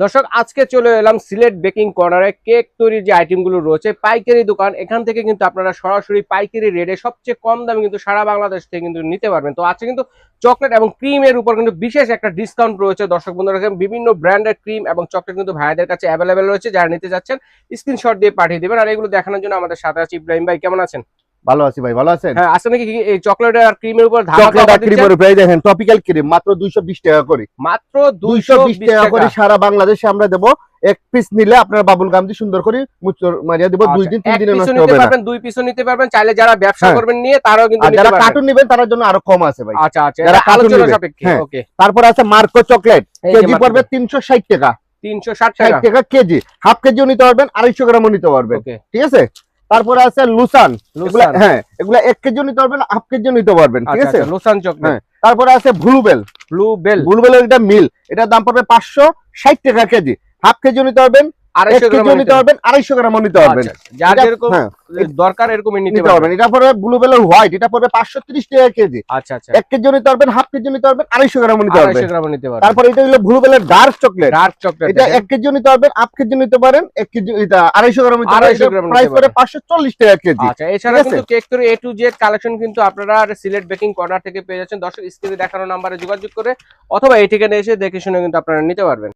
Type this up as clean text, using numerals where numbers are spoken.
দর্শক আজকে চলে এলাম সিলেট বেকিং কর্নারে। কেক তৈরির যে আইটেমগুলো রয়েছে পাইকারি দোকান, এখান থেকে কিন্তু আপনারা সরাসরি পাইকারি রেটে সবচেয়ে কম দামে কিন্তু সারা বাংলাদেশ থেকে কিন্তু নিতে পারবেন। তো আজকে কিন্তু চকলেট এবং ক্রিমের উপর কিন্তু বিশেষ একটা ডিসকাউন্ট রয়েছে। দর্শক বন্ধুরা, বিভিন্ন ব্র্যান্ডের ক্রিম এবং চকলেট কিন্তু ভাইদের কাছে অ্যাভেলেবেল রয়েছে। যারা নিতে যাচ্ছেন স্ক্রিনশট দিয়ে পাঠিয়ে দিবেন। আর এগুলো দেখানোর জন্য আমাদের সাথে আছে ইব্রাহিম ভাই। কেমন আছেন? ভালো আছি ভাই, ভালো আছেন? হ্যাঁ, আসলে কি এই চকলেট আর ক্রিমের উপর চকলেট আর ক্রিমের উপরে দেখেন টপিক্যাল ক্রিম মাত্র 220 টাকা করে, মাত্র 220 টাকা করে সারা বাংলাদেশে আমরা দেব। এক পিস নিলে আপনার বাবুল গাম দিয়ে সুন্দর করে মুচর মারিয়া দেব। 2 দিন 3 দিনে নষ্ট হবে না। দুই পিসও নিতে পারবেন, চাইলে যারা ব্যবসা করবেন নিয়ে তারাও কিন্তু নিতে যারা পারবেন। কার্টুন নেবেন তার জন্য আরো কম আছে ভাই। আচ্ছা আচ্ছা, যারা আলোচনা সাপেক্ষে। ওকে, তারপর আছে মার্কো চকলেট, কেজি পড়বে 360 টাকা। 360 টাকা কেজি, হাফ কেজিও নিতে পারবেন, 250 গ্রামও নিতে পারবেন। ঠিক আছে। তারপরে আছে লুসান, এগুলা 1 কেজিও নিতে পারবেন, হাফ কেজিও নিতে পারবেন। ঠিক আছে, লুসান চকলেট। তারপরে আছে ব্লুবেল এটা মিল, এটার দাম পড়বে 560 টাকা কেজি, হাফ কেজিও নিতে পারবেন, 250 গ্রামও নিতে পারবেন। যার যেরকম দরকার এরকমই নিতে পারবেন। এটা পড়বে ব্লুবেলের হোয়াইট, এটা পড়বে 530 টাকা কেজি। আচ্ছা আচ্ছা, 1 কেজিও নিতে পারবেন, হাফ কেজিও নিতে পারবেন, 250 গ্রামও নিতে পারবেন। তারপর এটা হলো ব্লুবেলের ডার্ক চকলেট, এটা 1 কেজিও নিতে পারবেন, হাফ কেজিও নিতে পারেন, 1 কেজি এটা 250 গ্রাম নিতে পারবেন। প্রাইস পড়ে 540 টাকা কেজি। আচ্ছা, এছাড়া কিন্তু কেক তৈরি A to Z কালেকশন কিন্তু আপনারা সিলেট বেকিং কর্নার থেকে পেয়ে যাচ্ছেন। দর্শক স্ক্রিনে দেখানো নম্বরে যোগাযোগ করে অথবা এই ঠিকানায় এসে দেখে শুনে কিন্তু আপনারা নিতে পারবেন।